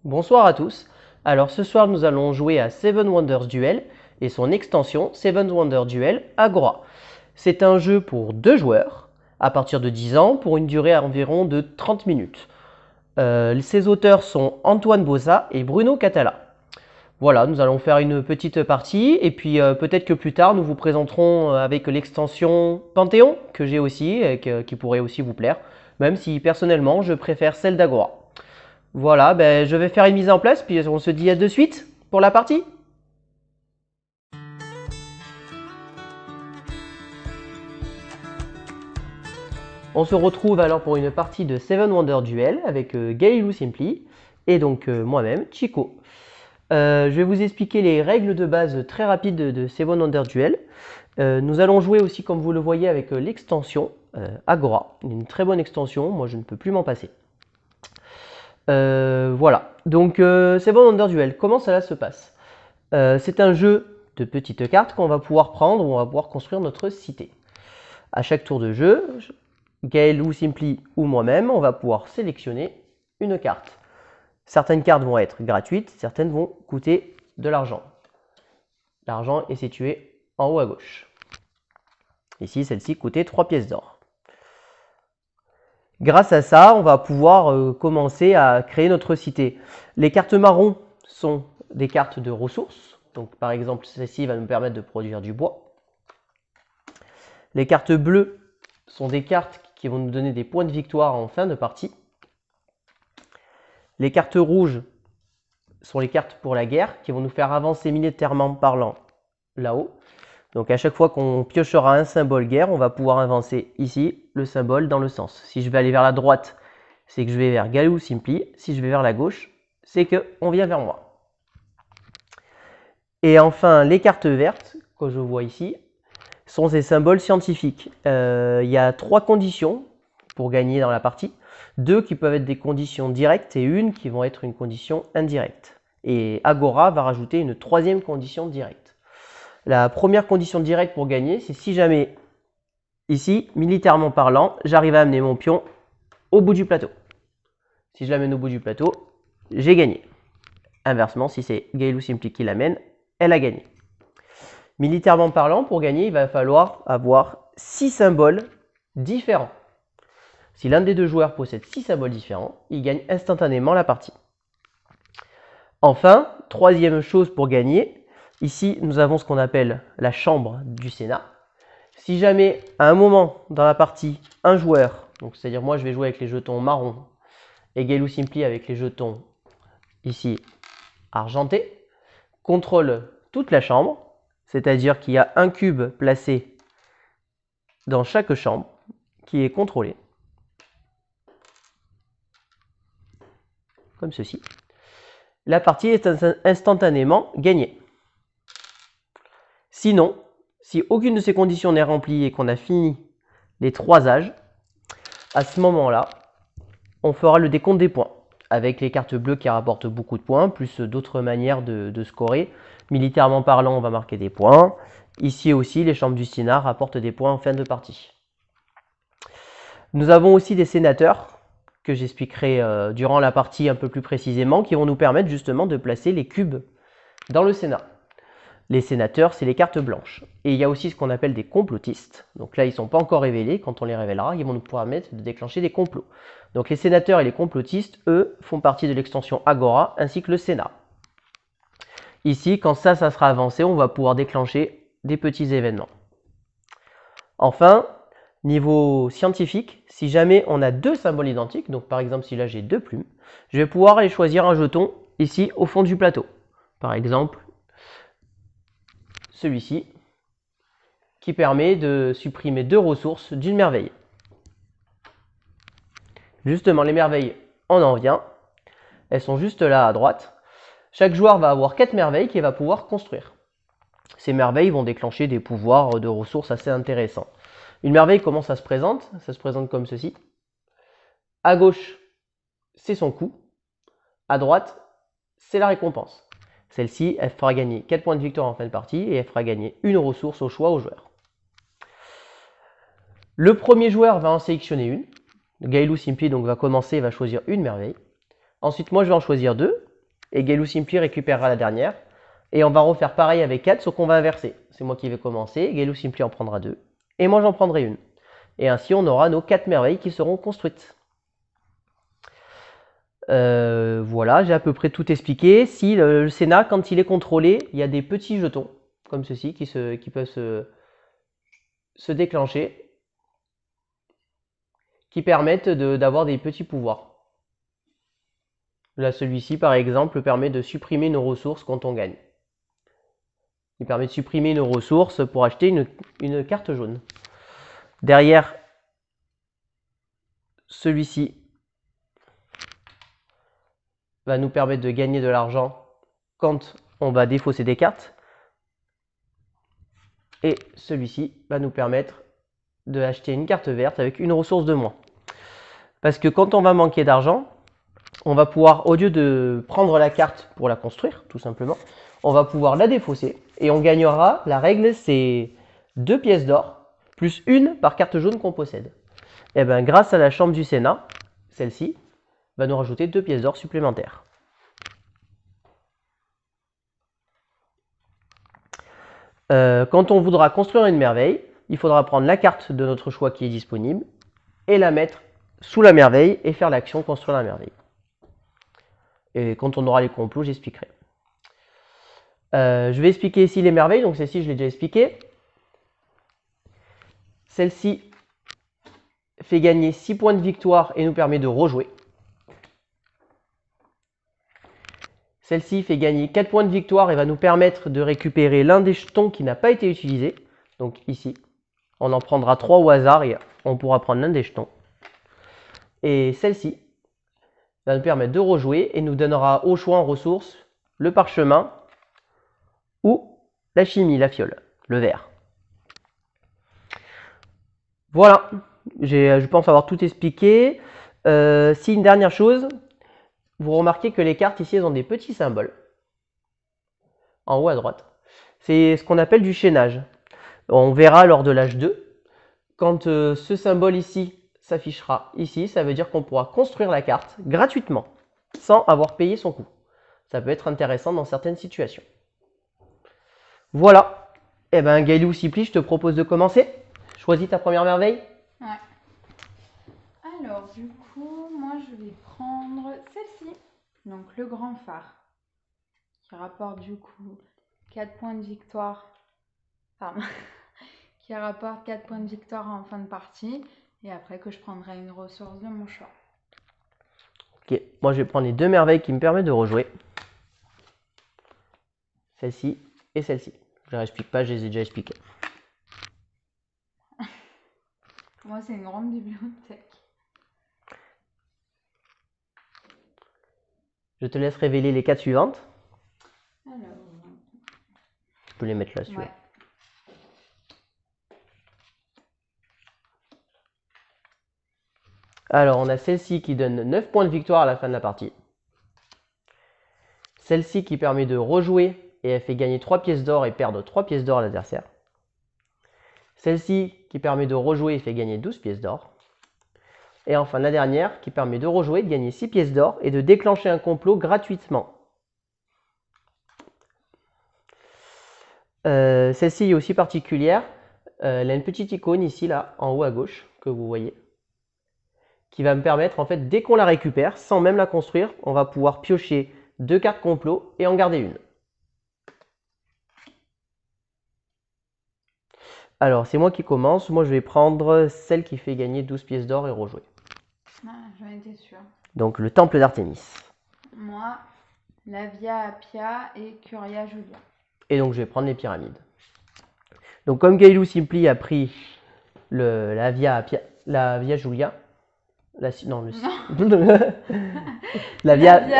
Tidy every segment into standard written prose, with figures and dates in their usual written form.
Bonsoir à tous. Alors ce soir nous allons jouer à Seven Wonders Duel et son extension Seven Wonders Duel Agora. C'est un jeu pour 2 joueurs à partir de 10 ans pour une durée environ de 30 minutes. Ses auteurs sont Antoine Boza et Bruno Catala. Voilà, nous allons faire une petite partie et puis peut-être que plus tard nous vous présenterons avec l'extension Panthéon que j'ai aussi et qui pourrait aussi vous plaire, même si personnellement je préfère celle d'Agora. Voilà, je vais faire une mise en place, puis on se dit à de suite pour la partie. On se retrouve alors pour une partie de Seven Wonders Duel avec Gailou Simply et donc moi-même, Chico. Je vais vous expliquer les règles de base très rapides de Seven Wonders Duel. Nous allons jouer aussi, comme vous le voyez, avec l'extension Agora, une très bonne extension, moi je ne peux plus m'en passer. Voilà, donc Seven Wonders Duel, comment cela se passe? C'est un jeu de petites cartes qu'on va pouvoir prendre, où on va pouvoir construire notre cité. À chaque tour de jeu, Gaël ou Simply ou moi-même, on va pouvoir sélectionner une carte. Certaines cartes vont être gratuites, certaines vont coûter de l'argent. L'argent est situé en haut à gauche. Ici, celle-ci coûtait 3 pièces d'or. Grâce à ça, on va pouvoir commencer à créer notre cité. Les cartes marron sont des cartes de ressources. Donc, par exemple, celle-ci va nous permettre de produire du bois. Les cartes bleues sont des cartes qui vont nous donner des points de victoire en fin de partie. Les cartes rouges sont les cartes pour la guerre qui vont nous faire avancer militairement parlant là-haut. Donc à chaque fois qu'on piochera un symbole guerre, on va pouvoir avancer ici le symbole dans le sens. Si je vais aller vers la droite, c'est que je vais vers Gaël ou Simply. Si je vais vers la gauche, c'est qu'on vient vers moi. Et enfin, les cartes vertes, que je vois ici, sont ces symboles scientifiques. Il y a 3 conditions pour gagner dans la partie. 2 qui peuvent être des conditions directes et une qui vont être une condition indirecte. Et Agora va rajouter une 3e condition directe. La première condition directe pour gagner, c'est si jamais, ici, militairement parlant, j'arrive à amener mon pion au bout du plateau. Si je l'amène au bout du plateau, j'ai gagné. Inversement, si c'est Gaël ou Simply qui l'amène, elle a gagné. Militairement parlant, pour gagner, il va falloir avoir 6 symboles différents. Si l'un des deux joueurs possède 6 symboles différents, il gagne instantanément la partie. Enfin, 3e chose pour gagner, ici nous avons ce qu'on appelle la chambre du Sénat. Si jamais à un moment dans la partie, un joueur, donc c'est-à-dire moi je vais jouer avec les jetons marron et Gaël ou Simply avec les jetons ici argentés, contrôle toute la chambre, c'est-à-dire qu'il y a un cube placé dans chaque chambre qui est contrôlé, comme ceci. La partie est instantanément gagnée. Sinon, si aucune de ces conditions n'est remplie et qu'on a fini les 3 âges, à ce moment-là, on fera le décompte des points, avec les cartes bleues qui rapportent beaucoup de points, plus d'autres manières de scorer. Militairement parlant, on va marquer des points. Ici aussi, les chambres du Sénat rapportent des points en fin de partie. Nous avons aussi des sénateurs, que j'expliquerai durant la partie un peu plus précisément, qui vont nous permettre justement de placer les cubes dans le Sénat. Les sénateurs, c'est les cartes blanches. Et il y a aussi ce qu'on appelle des complotistes. Donc là, ils ne sont pas encore révélés. Quand on les révélera, ils vont nous permettre de déclencher des complots. Donc les sénateurs et les complotistes, eux, font partie de l'extension Agora, ainsi que le Sénat. Ici, quand ça sera avancé, on va pouvoir déclencher des petits événements. Enfin, niveau scientifique, si jamais on a 2 symboles identiques, donc par exemple si là j'ai 2 plumes, je vais pouvoir aller choisir un jeton ici au fond du plateau. Par exemple, celui-ci, qui permet de supprimer 2 ressources d'une merveille. Justement, les merveilles, on en vient. Elles sont juste là à droite. Chaque joueur va avoir 4 merveilles qu'il va pouvoir construire. Ces merveilles vont déclencher des pouvoirs de ressources assez intéressants. Une merveille, comment ça se présente? Ça se présente comme ceci. À gauche, c'est son coût. À droite, c'est la récompense. Celle-ci, elle fera gagner 4 points de victoire en fin de partie et elle fera gagner une ressource au choix au joueur. Le premier joueur va en sélectionner une. Gaël ou Simply donc va commencer et va choisir une merveille. Ensuite, moi, je vais en choisir 2. Et Gailou Simpli récupérera la dernière. Et on va refaire pareil avec 4, sauf qu'on va inverser. C'est moi qui vais commencer, Gailou Simpli en prendra 2. Et moi j'en prendrai une. Et ainsi on aura nos 4 merveilles qui seront construites. Voilà, j'ai à peu près tout expliqué. Si le Sénat, quand il est contrôlé, il y a des petits jetons, comme ceci, qui peuvent se déclencher, qui permettent d'avoir des petits pouvoirs. Là, celui-ci, par exemple, permet de supprimer nos ressources quand on gagne. Il permet de supprimer nos ressources pour acheter une carte jaune. Derrière, celui-ci va nous permettre de gagner de l'argent quand on va défausser des cartes. Et celui-ci va nous permettre d'acheter une carte verte avec une ressource de moins. Parce que quand on va manquer d'argent, on va pouvoir, au lieu de prendre la carte pour la construire, tout simplement, on va pouvoir la défausser et on gagnera, la règle c'est 2 pièces d'or plus une par carte jaune qu'on possède. Et bien grâce à la chambre du Sénat, celle-ci va nous rajouter 2 pièces d'or supplémentaires. Quand on voudra construire une merveille, il faudra prendre la carte de notre choix qui est disponible et la mettre sous la merveille et faire l'action construire la merveille. Et quand on aura les complots, j'expliquerai. Je vais expliquer ici les merveilles, donc celle-ci je l'ai déjà expliqué. Celle-ci fait gagner 6 points de victoire et nous permet de rejouer. Celle-ci fait gagner 4 points de victoire et va nous permettre de récupérer l'un des jetons qui n'a pas été utilisé. Donc ici, on en prendra 3 au hasard et on pourra prendre l'un des jetons. Et celle-ci va nous permettre de rejouer et nous donnera au choix en ressources le parchemin ou la chimie, la fiole, le verre. Voilà, je pense avoir tout expliqué. Si une dernière chose, vous remarquez que les cartes ici elles ont des petits symboles en haut à droite. C'est ce qu'on appelle du chaînage. On verra lors de l'âge 2. Quand ce symbole ici s'affichera ici, ça veut dire qu'on pourra construire la carte gratuitement, sans avoir payé son coût. Ça peut être intéressant dans certaines situations. Voilà. Eh bien, Gailou Simpli, je te propose de commencer. Choisis ta première merveille. Ouais. Alors, du coup, moi, je vais prendre celle-ci. Donc, le grand phare. Qui rapporte, du coup, 4 points de victoire. Pardon. Qui rapporte 4 points de victoire en fin de partie. Et après que je prendrai une ressource de mon choix. Ok, moi je vais prendre les 2 merveilles qui me permettent de rejouer. Celle-ci et celle-ci. Je ne réexplique pas, je les ai déjà expliquées. Moi, c'est une grande bibliothèque. Je te laisse révéler les 4 suivantes. Alors. Je peux les mettre là, si tu veux. Ouais. Alors, on a celle-ci qui donne 9 points de victoire à la fin de la partie. Celle-ci qui permet de rejouer et elle fait gagner 3 pièces d'or et perdre 3 pièces d'or à l'adversaire. Celle-ci qui permet de rejouer et fait gagner 12 pièces d'or. Et enfin la dernière qui permet de rejouer, de gagner 6 pièces d'or et de déclencher un complot gratuitement. Celle-ci est aussi particulière. Elle a une petite icône ici, là, en haut à gauche, que vous voyez, qui va me permettre, en fait, dès qu'on la récupère, sans même la construire, on va pouvoir piocher 2 cartes complot et en garder une. Alors, c'est moi qui commence. Moi, je vais prendre celle qui fait gagner 12 pièces d'or et rejouer. Ah, j'en étais sûre. Donc, le temple d'Artémis. Moi, la Via Appia et Curia Julia. Et donc, je vais prendre les pyramides. Donc, comme Gailou Simpli a pris la Via Julia,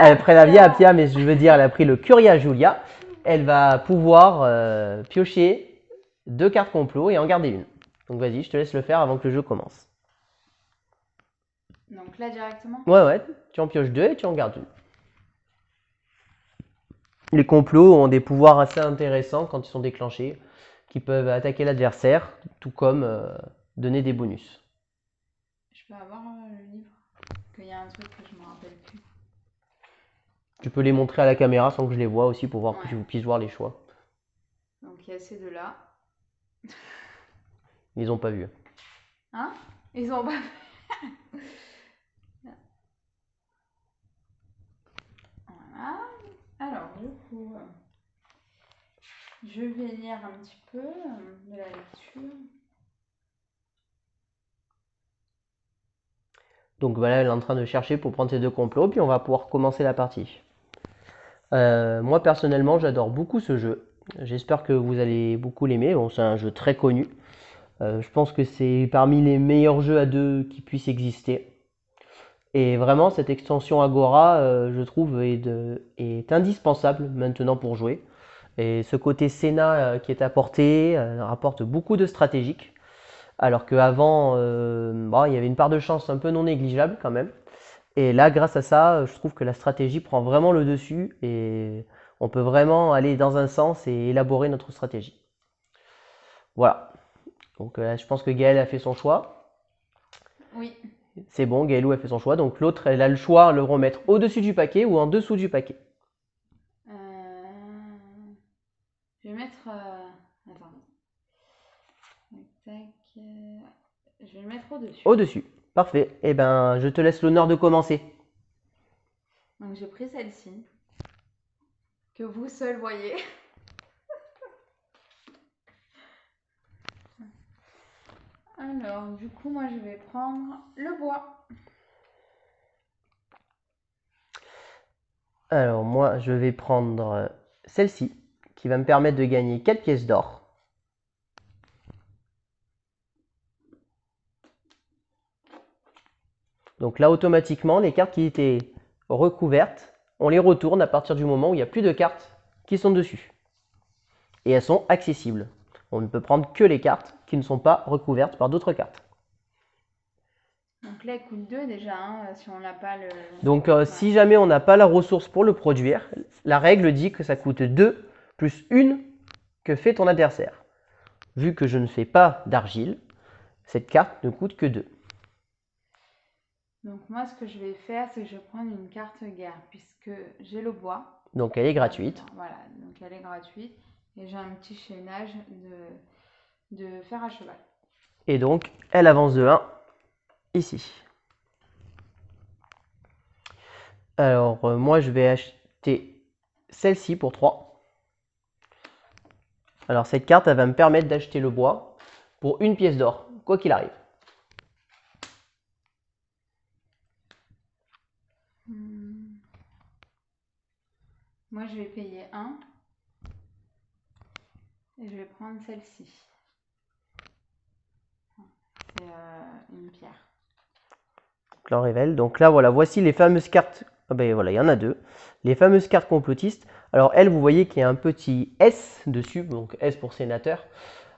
après la Via Appia, mais je veux dire, elle a pris le Curia Julia, elle va pouvoir piocher 2 cartes complot et en garder une. Donc, vas-y, je te laisse le faire avant que le jeu commence. Donc là, directement? Ouais, tu en pioches 2 et tu en gardes une. Les complots ont des pouvoirs assez intéressants quand ils sont déclenchés, qui peuvent attaquer l'adversaire, tout comme donner des bonus. Je peux avoir le livre? Qu'il y a un truc que je me rappelle plus. Tu peux les montrer à la caméra sans que je les vois aussi pour voir que Ouais. je puisse voir les choix. Donc il y a ces deux-là. Ils ont pas vu. Hein? Ils ont pas. Voilà. Alors, du coup, je vais lire un petit peu de la lecture. Donc voilà, elle est en train de chercher pour prendre ces deux complots, puis on va pouvoir commencer la partie. Moi personnellement, j'adore beaucoup ce jeu. J'espère que vous allez beaucoup l'aimer. Bon, c'est un jeu très connu. Je pense que c'est parmi les meilleurs jeux à deux qui puissent exister. Et vraiment, cette extension Agora, je trouve, est indispensable maintenant pour jouer. Et ce côté Sénat qui est apporté rapporte beaucoup de stratégiques. Alors qu'avant, bon, il y avait une part de chance un peu non négligeable quand même. Et là, grâce à ça, je trouve que la stratégie prend vraiment le dessus et on peut vraiment aller dans un sens et élaborer notre stratégie. Voilà. Donc je pense que Gaëlle a fait son choix. Oui. C'est bon, Gaëlou a fait son choix. Donc l'autre, elle a le choix de le remettre au-dessus du paquet ou en dessous du paquet. Je vais mettre. Attends. Tac, je vais le mettre au-dessus. Au-dessus. Parfait. Eh ben, je te laisse l'honneur de commencer. Donc j'ai pris celle-ci. Que vous seul voyez. Alors, du coup, moi je vais prendre le bois. Alors moi, je vais prendre celle-ci qui va me permettre de gagner 4 pièces d'or. Donc là, automatiquement, les cartes qui étaient recouvertes, on les retourne à partir du moment où il n'y a plus de cartes qui sont dessus. Et elles sont accessibles. On ne peut prendre que les cartes qui ne sont pas recouvertes par d'autres cartes. Donc là, il coûte 2 déjà, hein, si on n'a pas le... Donc si jamais on n'a pas la ressource pour le produire, la règle dit que ça coûte 2 plus 1 que fait ton adversaire. Vu que je ne fais pas d'argile, cette carte ne coûte que 2. Donc moi, ce que je vais faire, c'est que je vais prendre une carte guerre, puisque j'ai le bois. Donc elle est gratuite. Voilà, donc elle est gratuite. Et j'ai un petit chaînage de fer à cheval. Et donc, elle avance de 1 ici. Alors, moi, je vais acheter celle-ci pour 3. Alors, cette carte, elle va me permettre d'acheter le bois pour 1 pièce d'or, quoi qu'il arrive. Moi, je vais payer 1. Et je vais prendre celle-ci. C'est une pierre. Donc là, on révèle. Donc là, voilà, voici les fameuses cartes. Ah ben voilà, il y en a 2. Les fameuses cartes complotistes. Alors, elle, vous voyez qu'il y a un petit S dessus, donc S pour sénateur.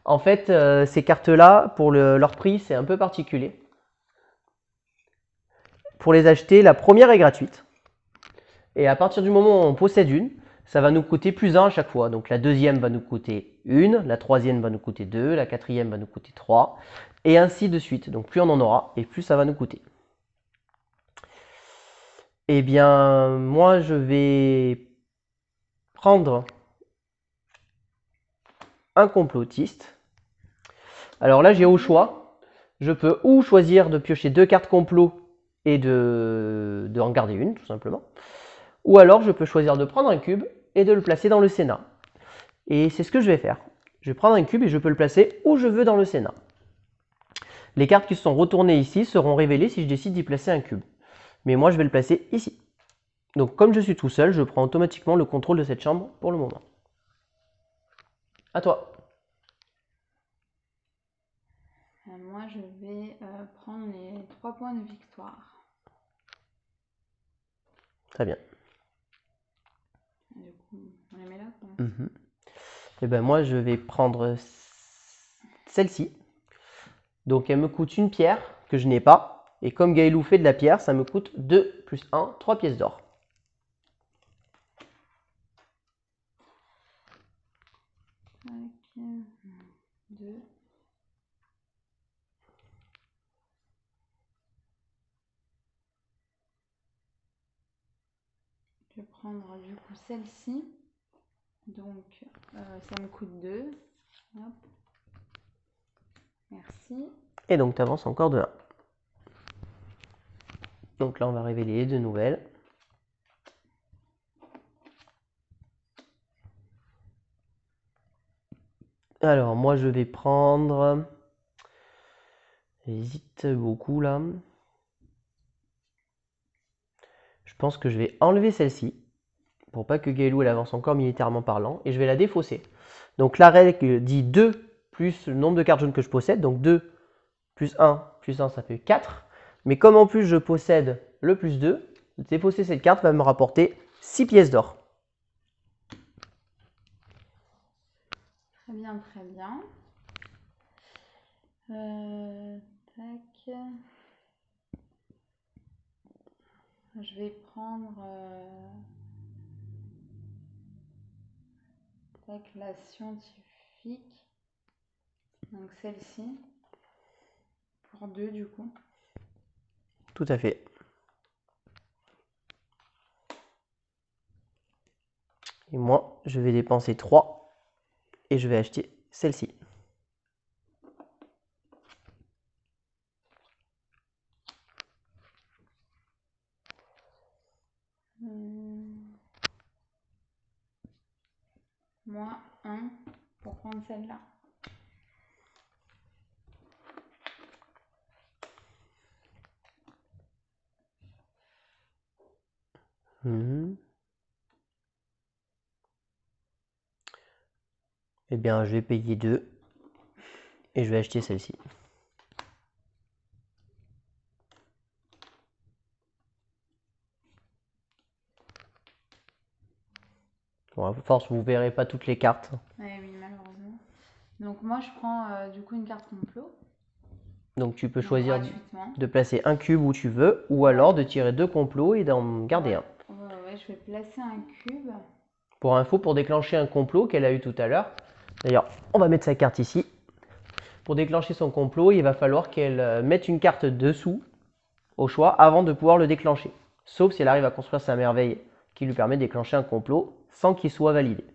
En fait, ces cartes-là, pour leur prix, c'est un peu particulier. Pour les acheter, la première est gratuite. Et à partir du moment où on possède une, ça va nous coûter plus 1 à chaque fois. Donc la deuxième va nous coûter 1, la troisième va nous coûter 2, la quatrième va nous coûter 3, et ainsi de suite. Donc plus on en aura, et plus ça va nous coûter. Eh bien, moi je vais prendre un complotiste. Alors là, j'ai au choix. Je peux ou choisir de piocher 2 cartes complot et de en garder une, tout simplement. Ou alors, je peux choisir de prendre un cube et de le placer dans le Sénat. Et c'est ce que je vais faire. Je vais prendre un cube et je peux le placer où je veux dans le Sénat. Les cartes qui sont retournées ici seront révélées si je décide d'y placer un cube. Mais moi, je vais le placer ici. Donc, comme je suis tout seul, je prends automatiquement le contrôle de cette chambre pour le moment. À toi. Moi, je vais prendre les 3 points de victoire. Très bien. Du coup, on les met là quoi. Et ben moi, je vais prendre celle-ci. Donc, elle me coûte une pierre que je n'ai pas. Et comme Gaëlou fait de la pierre, ça me coûte 2 plus 1, 3 pièces d'or. Ok, 2. Je vais prendre du coup celle-ci. Donc, ça me coûte 2. Hop. Merci. Et donc, tu avances encore de 1. Donc là, on va révéler les 2 nouvelles. Alors, moi, je vais prendre... J'hésite beaucoup, là. Je pense que je vais enlever celle-ci, pour pas que Gaëlou elle avance encore militairement parlant, et je vais la défausser. Donc la règle dit 2 plus le nombre de cartes jaunes que je possède, donc 2 plus 1 ça fait 4. Mais comme en plus je possède le plus 2, défausser cette carte va me rapporter 6 pièces d'or. Très bien, très bien. Tac. Je vais prendre la scientifique. Donc celle-ci. Pour 2 du coup. Tout à fait. Et moi, je vais dépenser 3 et je vais acheter celle-ci. Moins 1 pour prendre celle-là. Eh bien, je vais payer 2 et je vais acheter celle-ci. Bon, à force, vous ne verrez pas toutes les cartes. Oui, malheureusement. Donc moi, je prends du coup une carte complot. Donc tu peux choisir gratuitement de placer un cube où tu veux, ou alors de tirer 2 complots et d'en garder un. Ouais, je vais placer un cube. Pour info, pour déclencher un complot qu'elle a eu tout à l'heure, d'ailleurs, on va mettre sa carte ici. Pour déclencher son complot, il va falloir qu'elle mette une carte dessous, au choix, avant de pouvoir le déclencher. Sauf si elle arrive à construire sa merveille qui lui permet de déclencher un complot sans qu'il soit validé.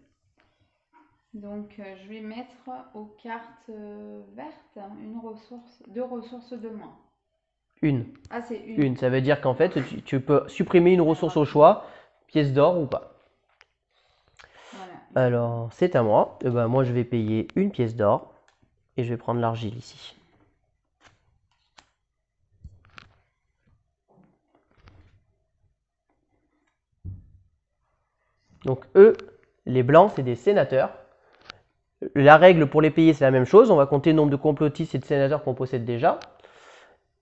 Donc je vais mettre aux cartes vertes deux ressources de moins. Une. Ah, c'est une. Une, ça veut dire qu'en fait, tu peux supprimer une ressource au choix, pièce d'or ou pas. Voilà. Alors, c'est à moi. Et ben, moi, je vais payer une pièce d'or et je vais prendre l'argile ici. Donc, eux, les blancs, c'est des sénateurs. La règle pour les payer, c'est la même chose. On va compter le nombre de complotistes et de sénateurs qu'on possède déjà.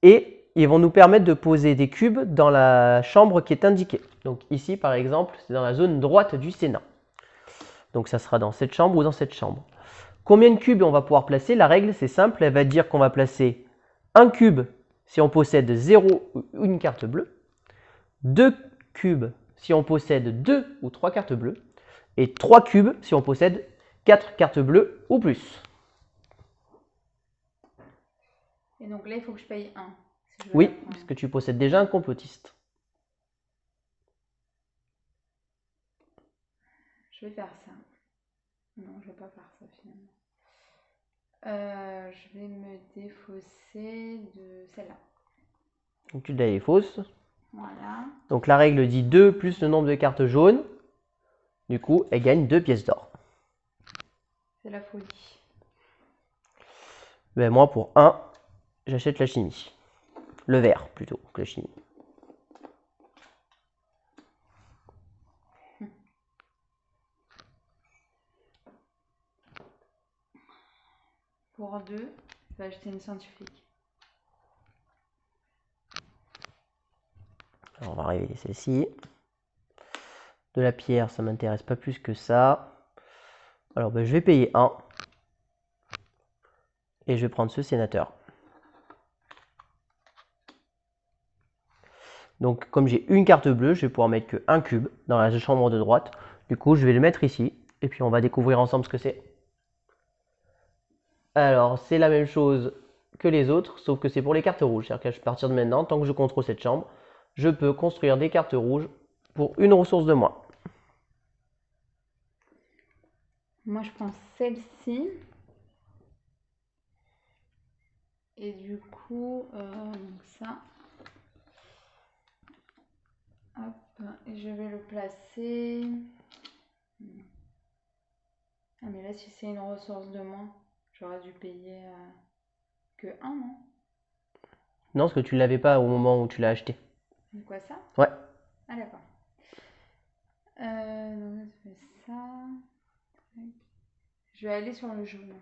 Et ils vont nous permettre de poser des cubes dans la chambre qui est indiquée. Donc ici, par exemple, c'est dans la zone droite du Sénat. Donc ça sera dans cette chambre ou dans cette chambre. Combien de cubes on va pouvoir placer? La règle, c'est simple. Elle va dire qu'on va placer un cube si on possède 0 ou une carte bleue. 2 cubes si on possède 2 ou 3 cartes bleues. Et 3 cubes si on possède 4 cartes bleues ou plus. Et donc là, il faut que je paye 1. Si oui, parce que tu possèdes déjà un complotiste. Je vais faire ça. Non, je vais pas faire ça finalement. Je vais me défausser de celle-là. Donc tu la défausses. Voilà. Donc la règle dit 2 plus le nombre de cartes jaunes. Du coup, elle gagne 2 pièces d'or. C'est la folie. Ben, moi, pour 1, j'achète la chimie. Le vert, plutôt, que la chimie. Pour 2, je vais acheter une scientifique. Alors, on va révéler celle-ci. De la pierre, ça ne m'intéresse pas plus que ça. Alors, ben, je vais payer 1. Et je vais prendre ce sénateur. Donc, comme j'ai une carte bleue, je vais pouvoir mettre que un cube dans la chambre de droite. Du coup, je vais le mettre ici. Et puis, on va découvrir ensemble ce que c'est. Alors, c'est la même chose que les autres, sauf que c'est pour les cartes rouges. C'est-à-dire qu'à partir de maintenant, tant que je contrôle cette chambre, je peux construire des cartes rouges pour une ressource de moins. Moi, je prends celle-ci. Et du coup, donc ça. Hop, et je vais le placer. Ah, mais là, si c'est une ressource de moins, j'aurais dû payer que 1, non? Non, parce que tu l'avais pas au moment où tu l'as acheté. C'est quoi ça? Ouais. Ah, d'accord. Donc là, je fais ça. Je vais aller sur le jaune.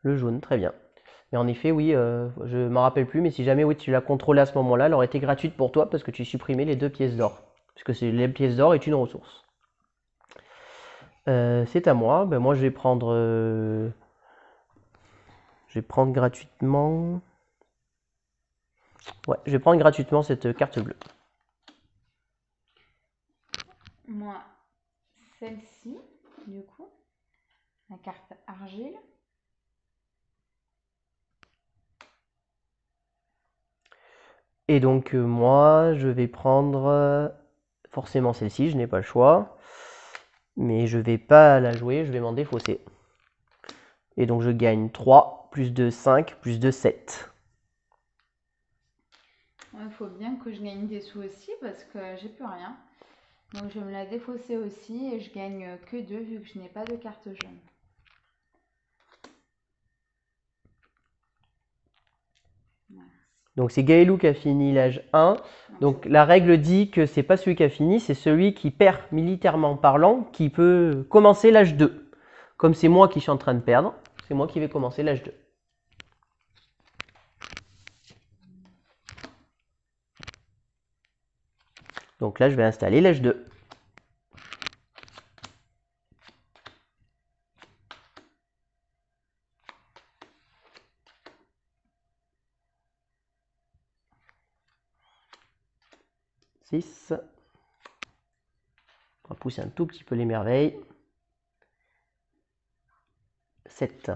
Le jaune, très bien. Et en effet, oui, je ne m'en rappelle plus, mais si jamais oui, tu l'as contrôlé à ce moment-là, elle aurait été gratuite pour toi parce que tu supprimais les 2 pièces d'or. Puisque les pièces d'or est une ressource. C'est à moi. Ben, moi, je vais prendre gratuitement. Ouais, je vais prendre gratuitement cette carte bleue. Moi, celle-ci, du coup, la carte argile. Et donc, moi, je vais prendre forcément celle-ci, je n'ai pas le choix. Mais je vais pas la jouer, je vais m'en défausser. Et donc, je gagne 3, plus de 5, plus de 7. Il faut bien que je gagne des sous aussi parce que j'ai plus rien. Donc je vais me la défausser aussi et je gagne que 2 vu que je n'ai pas de carte jaune. Donc c'est Gaëlou qui a fini l'âge 1. Donc la règle dit que c'est pas celui qui a fini, c'est celui qui perd militairement parlant qui peut commencer l'âge 2. Comme c'est moi qui suis en train de perdre, c'est moi qui vais commencer l'âge 2. Donc là je vais installer l'âge 2. On va pousser un tout petit peu les merveilles. 7.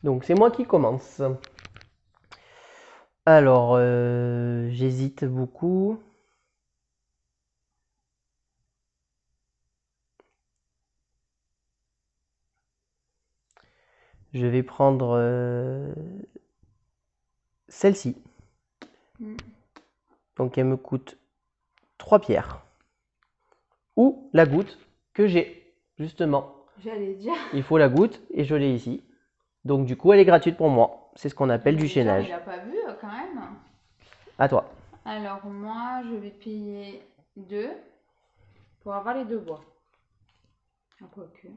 Donc c'est moi qui commence. Alors, j'hésite beaucoup. Je vais prendre celle-ci. Donc elle me coûte 3 pierres. Ou la goutte que j'ai, justement. J'allais dire. Il faut la goutte et je l'ai ici. Donc du coup, elle est gratuite pour moi. C'est ce qu'on appelle du Déjà, chaînage. il n'a pas vu quand même. À toi. Alors moi, je vais payer 2 pour avoir les 2 bois. Ah, quoique.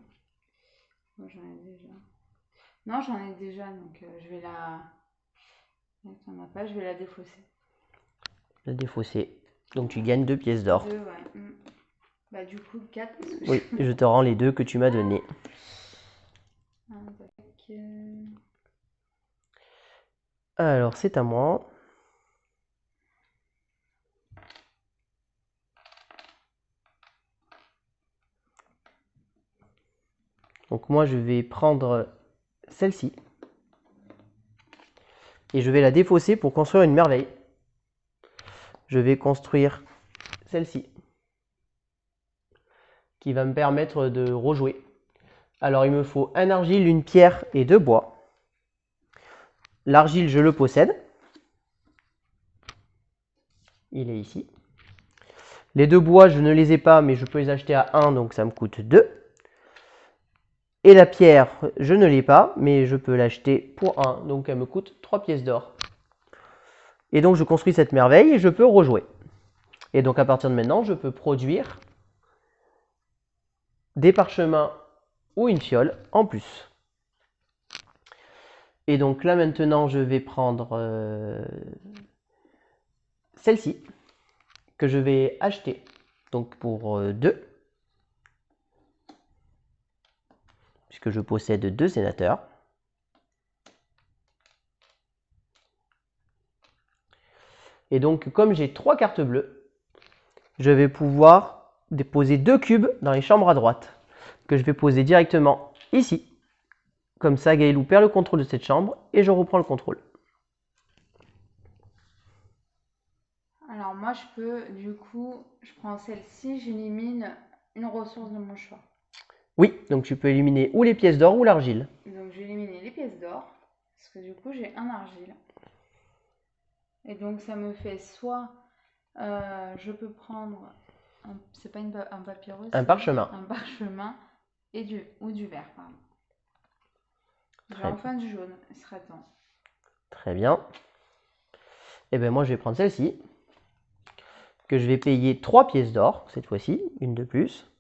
Moi, j'en ai déjà. Non, j'en ai déjà, donc je vais la... T'en as pas, je vais la défausser. La défausser. Donc tu gagnes 2 pièces d'or. 2, ouais. Bah du coup, 4. Oui, je te rends les 2 que tu m'as donnés. Alors, c'est à moi. Donc moi, je vais prendre celle-ci. Et je vais la défausser pour construire une merveille. Je vais construire celle-ci. Qui va me permettre de rejouer. Alors, il me faut un argile, une pierre et 2 bois. L'argile, je le possède. Il est ici. Les 2 bois, je ne les ai pas, mais je peux les acheter à 1, donc ça me coûte 2. Et la pierre, je ne l'ai pas, mais je peux l'acheter pour 1, donc elle me coûte 3 pièces d'or. Et donc je construis cette merveille et je peux rejouer. Et donc à partir de maintenant, je peux produire des parchemins ou une fiole en plus. Et donc là maintenant, je vais prendre celle-ci que je vais acheter donc pour 2. puisque je possède 2 sénateurs. Et donc, comme j'ai 3 cartes bleues, je vais pouvoir déposer 2 cubes dans les chambres à droite, que je vais poser directement ici. Comme ça, Gaëlou perd le contrôle de cette chambre et je reprends le contrôle. Alors moi, je peux, du coup, je prends celle-ci, j'élimine une ressource de mon choix. Oui, donc tu peux éliminer ou les pièces d'or ou l'argile. Donc je vais éliminer les pièces d'or, parce que du coup, j'ai un argile. Et donc ça me fait soit, je peux prendre, c'est pas un papyrus, Un parchemin. Un parchemin ou du verre, pardon. J'ai Très enfin du jaune, il sera temps. Très bien. Et bien moi je vais prendre celle-ci, que je vais payer 3 pièces d'or, cette fois-ci, une de plus.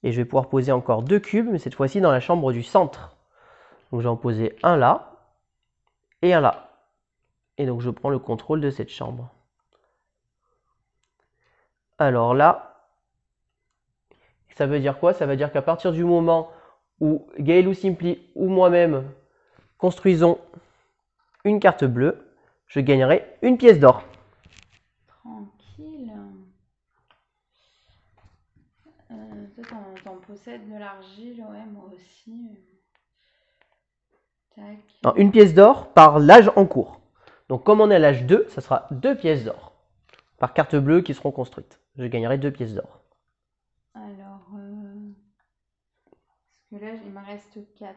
Et je vais pouvoir poser encore 2 cubes, mais cette fois-ci dans la chambre du centre. Donc je vais en poser un là, et un là. Et donc je prends le contrôle de cette chambre. Alors là, ça veut dire quoi? Ça veut dire qu'à partir du moment où Gaëlou Simply ou moi-même construisons une carte bleue, je gagnerai une pièce d'or. Tranquille. Toi, t'en possèdes de l'argile, ouais, moi aussi. Tac. Alors, une pièce d'or par l'âge en cours. Donc comme on est à l'âge 2, ça sera 2 pièces d'or par carte bleue qui seront construites. Je gagnerai 2 pièces d'or. Alors, parce que là, il me reste 4.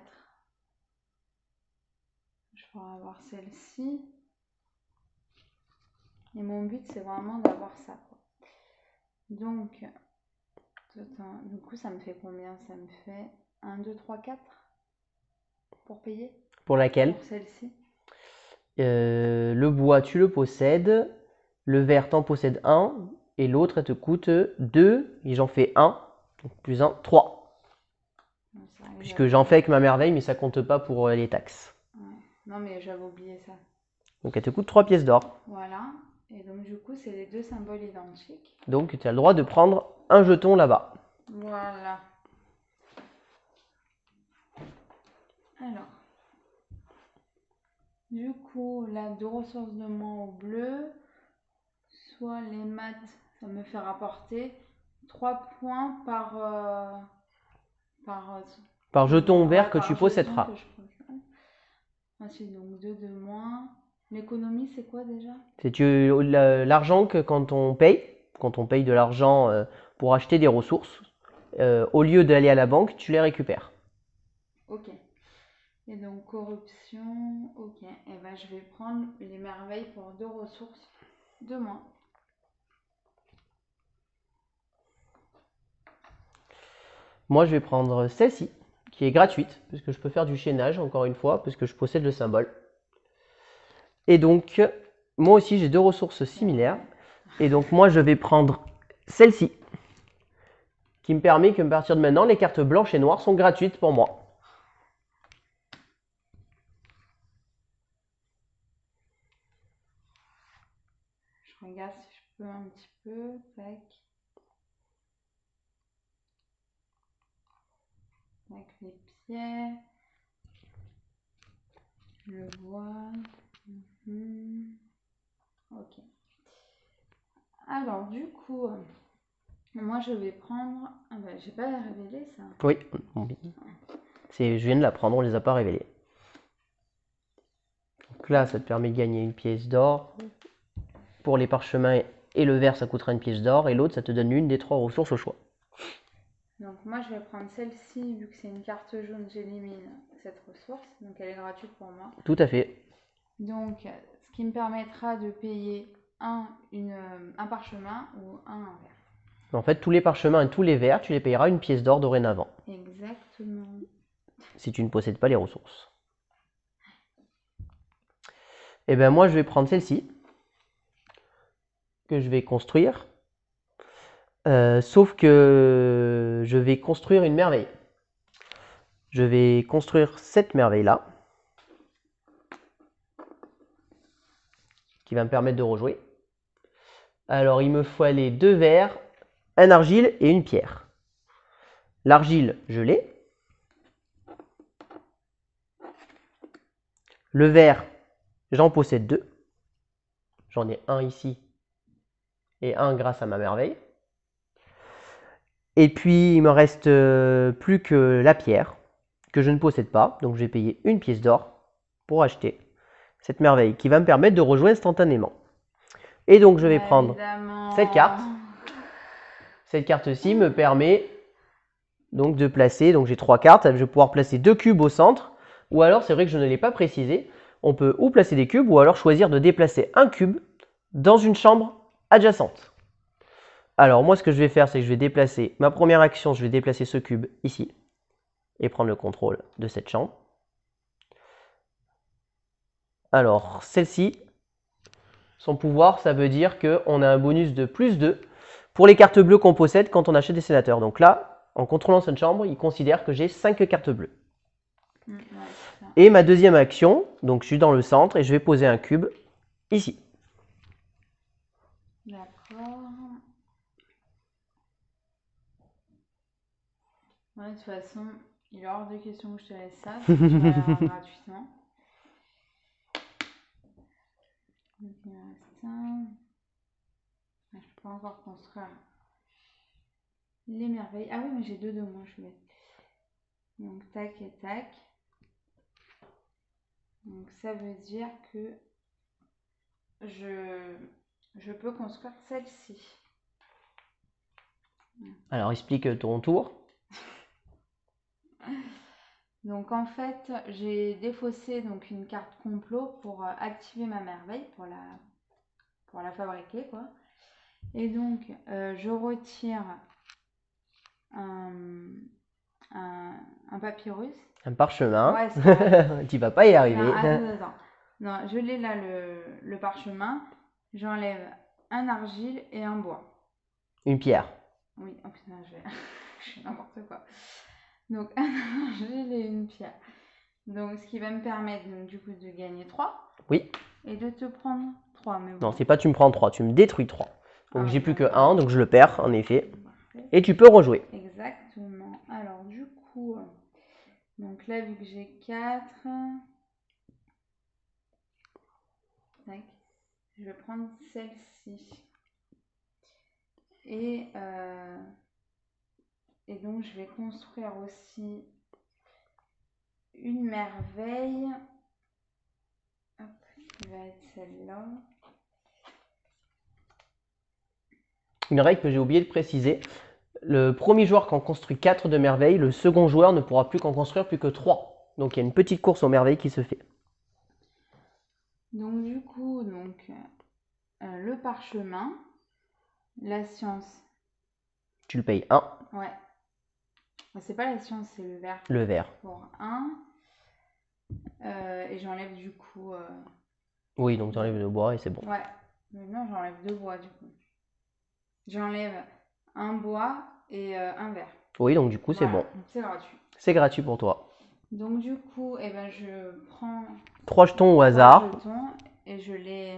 Je pourrais avoir celle-ci. Et mon but, c'est vraiment d'avoir ça, quoi. Donc, du coup, ça me fait combien? Ça me fait 1, 2, 3, 4 pour payer? Pour laquelle? Pour celle-ci. Le bois, tu le possèdes. Le verre, t'en possèdes un. Et l'autre, elle te coûte 2. Et j'en fais 1. Donc plus 1, 3. Puisque j'en fais avec ma merveille, mais ça compte pas pour les taxes. Ouais. Non, mais j'avais oublié ça. Donc elle te coûte 3 pièces d'or. Voilà. Et donc, du coup, c'est les deux symboles identiques. Donc tu as le droit de prendre un jeton là-bas. Voilà. Alors, du coup, là, 2 ressources de moins au bleu. Soit les maths, ça me fait rapporter 3 points par jeton vert ouais, que tu possèderas. Ensuite, donc 2 de moins. L'économie, c'est quoi déjà? C'est l'argent que quand on paye de l'argent pour acheter des ressources, au lieu d'aller à la banque, tu les récupères. Ok. Et donc corruption, ok. Et ben je vais prendre les merveilles pour 2 ressources de moins. Moi, je vais prendre celle-ci, qui est gratuite, puisque je peux faire du chaînage, encore une fois, puisque je possède le symbole. Et donc, moi aussi, j'ai 2 ressources similaires. Et donc, moi, je vais prendre celle-ci, qui me permet que, à partir de maintenant, les cartes blanches et noires sont gratuites pour moi. Je regarde si je peux un petit peu. Tac. Avec les pieds. Je le vois. Ok. Alors, du coup, moi je vais prendre. Ah bah, j'ai pas révélé ça. Oui, je viens de la prendre, on ne les a pas révélés. Donc là, ça te permet de gagner une pièce d'or. Pour les parchemins et le verre, ça coûtera une pièce d'or. Et l'autre, ça te donne une des 3 ressources au choix. Donc moi je vais prendre celle-ci, vu que c'est une carte jaune, j'élimine cette ressource. Donc elle est gratuite pour moi. Tout à fait. Donc ce qui me permettra de payer un parchemin ou un verre. En fait, tous les parchemins et tous les verres, tu les payeras une pièce d'or dorénavant. Exactement. Si tu ne possèdes pas les ressources. Et bien moi, je vais prendre celle-ci, que je vais construire. Sauf que je vais construire une merveille. Je vais construire cette merveille-là, qui va me permettre de rejouer. Alors, il me faut aller 2 verres, un argile et une pierre. L'argile, je l'ai. Le vert, j'en possède 2. J'en ai un ici et un grâce à ma merveille. Et puis, il me reste plus que la pierre, que je ne possède pas. Donc, je vais payer une pièce d'or pour acheter cette merveille qui va me permettre de rejouer instantanément. Et donc, je vais prendre cette carte. Cette carte-ci me permet donc de placer, donc j'ai 3 cartes, je vais pouvoir placer 2 cubes au centre. Ou alors, c'est vrai que je ne l'ai pas précisé, on peut ou placer des cubes ou alors choisir de déplacer un cube dans une chambre adjacente. Alors moi, ce que je vais faire, c'est que je vais déplacer, ma première action, je vais déplacer ce cube ici et prendre le contrôle de cette chambre. Alors, celle-ci, son pouvoir, ça veut dire qu'on a un bonus de plus 2 pour les cartes bleues qu'on possède quand on achète des sénateurs. Donc là, en contrôlant cette chambre, il considère que j'ai 5 cartes bleues. Et ma deuxième action, donc je suis dans le centre et je vais poser un cube ici. D'accord. Ouais, de toute façon, il est hors de question que je te laisse ça, parce que tu vas l'avoir gratuitement. Donc, il me reste un. Je peux pas encore construire les merveilles. Ah oui, mais j'ai 2 de moins, je suis bête. Donc, tac et tac. Donc, ça veut dire que je peux construire celle-ci. Alors, explique ton tour. Donc en fait, j'ai défaussé donc une carte complot pour activer ma merveille, pour la fabriquer quoi. Et donc je retire un papyrus. Un parchemin. Ouais, c'est vrai. Tu vas pas y arriver. Non, attends. Non, je l'ai là le parchemin. J'enlève un argile et un bois. Une pierre. Oui, oh putain, je fais n'importe quoi. Donc un argile et une pierre. Donc ce qui va me permettre donc, du coup de gagner 3. Oui. Et de te prendre 3. Mais bon. Non, c'est pas tu me prends 3, tu me détruis 3. Donc j'ai plus que 1, d'accord. donc je le perds en effet. Parfait. Et tu peux rejouer. Exactement. Alors du coup, donc là vu que j'ai 4, tac, je vais prendre celle-ci. Et donc je vais construire aussi une merveille. Hop, qui va être celle-là. Une règle que j'ai oublié de préciser. Le premier joueur qui en construit 4 de merveilles, le second joueur ne pourra plus qu'en construire plus que 3. Donc il y a une petite course aux merveilles qui se fait. Donc du coup, le parchemin, la science. Tu le payes 1. Ouais. C'est pas la science, c'est le vert. Le vert. Pour 1. Et j'enlève du coup. Oui, donc tu enlèves le bois et c'est bon. Ouais. Mais non, j'enlève 2 bois du coup. J'enlève un bois et un vert. Oui, donc du coup c'est bon. C'est gratuit. C'est gratuit pour toi. Donc du coup, eh ben, je prends 3 jetons au hasard. 3 jetons et je les.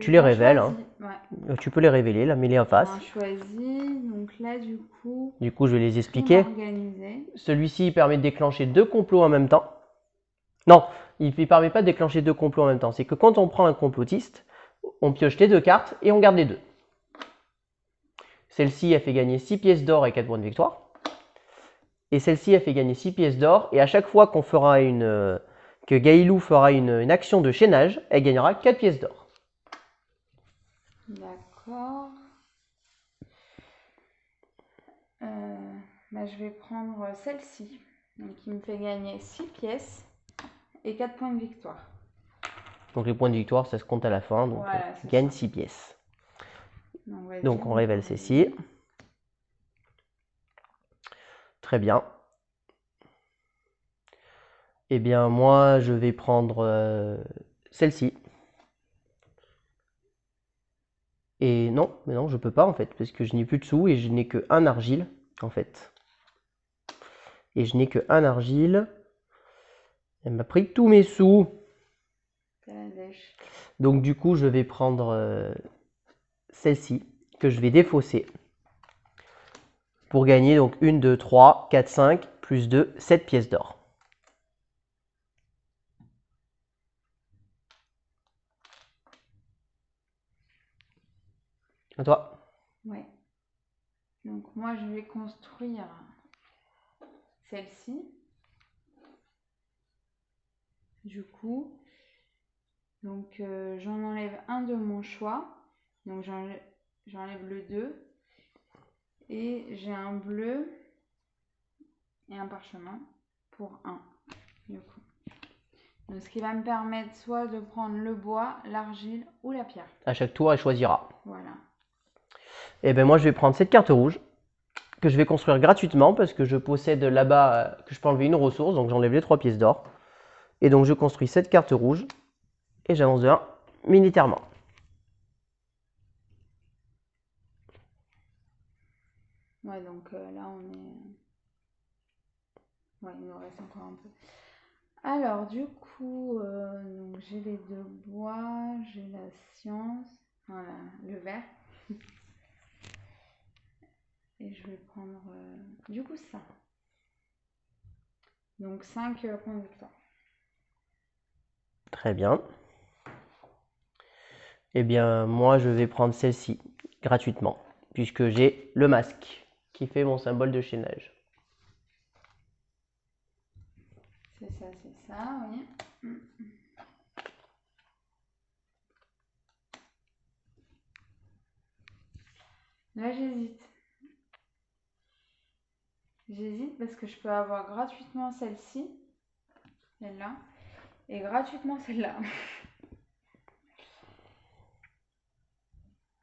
Tu les révèles. Hein. Ouais. Tu peux les révéler, là, mets-les en face. On choisit. Donc là, du coup. Du coup, je vais les expliquer. Celui-ci permet de déclencher 2 complots en même temps. Non, il ne permet pas de déclencher 2 complots en même temps. C'est que quand on prend un complotiste, on pioche les 2 cartes et on garde les 2. Celle-ci, elle fait gagner 6 pièces d'or et 4 points de victoire. Et celle-ci, elle fait gagner 6 pièces d'or. Et à chaque fois qu'on fera que Gaïlou fera une action de chaînage, elle gagnera 4 pièces d'or. D'accord. Je vais prendre celle-ci, qui me fait gagner 6 pièces et 4 points de victoire. Donc les points de victoire, ça se compte à la fin. Donc voilà, tu gagnes 6 pièces. Donc on révèle ceci. Très bien. Eh bien, moi, je vais prendre celle-ci. Et non, mais non, je peux pas en fait, parce que je n'ai plus de sous et je n'ai que 1 argile en fait. Et je n'ai que 1 argile. Elle m'a pris tous mes sous. Donc du coup, je vais prendre celle-ci, que je vais défausser. Pour gagner donc 1, 2, 3, 4, 5, plus 2, 7 pièces d'or. À toi. Ouais. Donc moi, je vais construire celle-ci. Du coup, donc j'en enlève un de mon choix. Donc j'enlève le 2. Et j'ai un bleu et un parchemin pour 1. Du coup. Donc, ce qui va me permettre soit de prendre le bois, l'argile ou la pierre. À chaque tour, elle choisira. Voilà. Et ben moi, je vais prendre cette carte rouge que je vais construire gratuitement parce que je possède là-bas que je peux enlever une ressource. Donc j'enlève les 3 pièces d'or. Et donc je construis cette carte rouge et j'avance de 1 militairement. Ouais, donc là on est... Ouais, il nous reste encore un peu. Alors, du coup, donc j'ai les 2 bois, j'ai la science, voilà, le vert. Et je vais prendre du coup ça. Donc 5 points de victoire. Très bien. Eh bien, moi, je vais prendre celle-ci gratuitement puisque j'ai le masque qui fait mon symbole de chaînage. C'est ça, oui. Là, j'hésite. J'hésite parce que je peux avoir gratuitement celle-ci, celle-là, et gratuitement celle-là.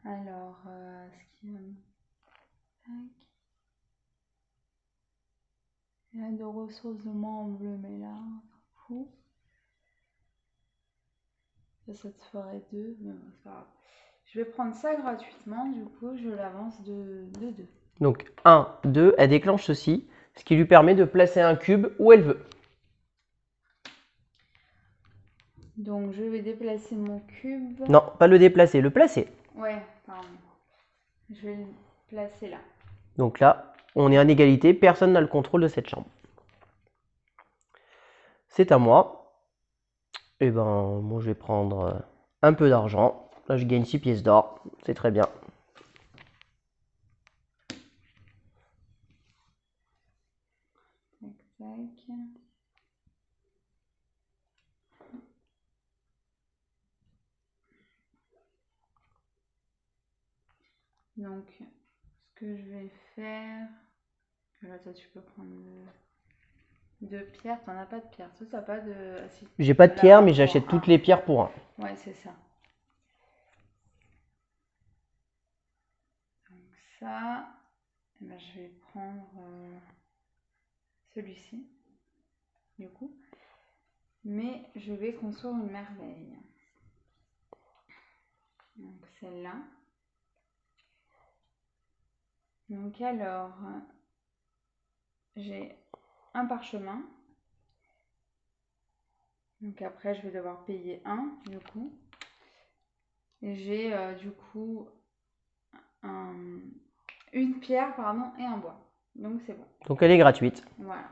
Alors, ce qui va me... Tac. Il y a 2 ressources de moins en bleu, mais là, fou. Ça te ferait 2, mais bon, c'est pas grave. Je vais prendre ça gratuitement, du coup, je l'avance de 2. Donc 1, 2, elle déclenche ceci, ce qui lui permet de placer un cube où elle veut. Donc je vais déplacer mon cube. Non, pas le déplacer, le placer. Ouais, pardon. Je vais le placer là. Donc là, on est en égalité, personne n'a le contrôle de cette chambre. C'est à moi. Et ben, moi je vais prendre un peu d'argent. Là, je gagne 6 pièces d'or, c'est très bien. Tac, tac. Donc, ce que je vais faire... Là, toi, tu peux prendre de pierre. T'en as pas de pierre. Toi, t'as pas de... Ah, si, J'ai pas de pierre, mais j'achète toutes les pierres pour 1. Ouais, c'est ça. Donc ça, eh ben, je vais prendre celui-ci, du coup. Mais je vais construire une merveille. Donc celle-là. Donc alors, j'ai un parchemin. Donc après, je vais devoir payer 1, du coup. Et j'ai du coup une pierre, pardon, et un bois. Donc c'est bon. Donc elle est gratuite. Voilà.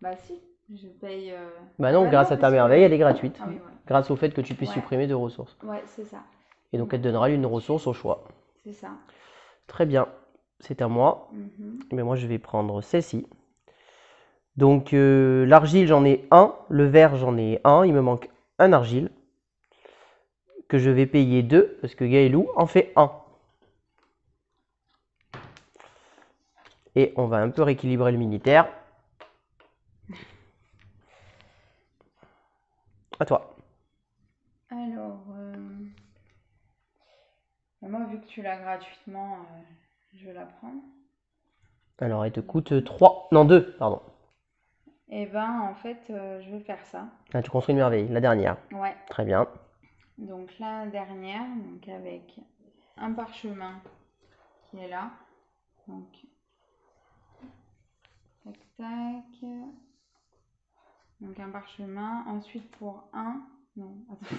Bah si, je paye... Bah non, grâce à ta merveille, elle est gratuite. Ah oui, voilà. Grâce au fait que tu puisses supprimer 2 ressources. Ouais, c'est ça. Et donc elle te donnera une ressource au choix. C'est ça. Très bien, c'est à moi. Mais moi je vais prendre celle-ci. Donc l'argile j'en ai 1, le vert j'en ai 1, il me manque un argile. Que je vais payer 2 parce que Gaëlou en fait 1. Et on va un peu rééquilibrer le militaire. À toi. Alors, moi vu que tu l'as gratuitement, je vais la prendre. Alors elle te coûte 3, non 2, pardon. Et ben en fait, je vais faire ça. Ah, tu construis une merveille, la dernière. Ouais. Très bien. Donc la dernière, donc avec un parchemin qui est là. Donc, tac tac. Donc un parchemin. Ensuite pour 1. Non, attends.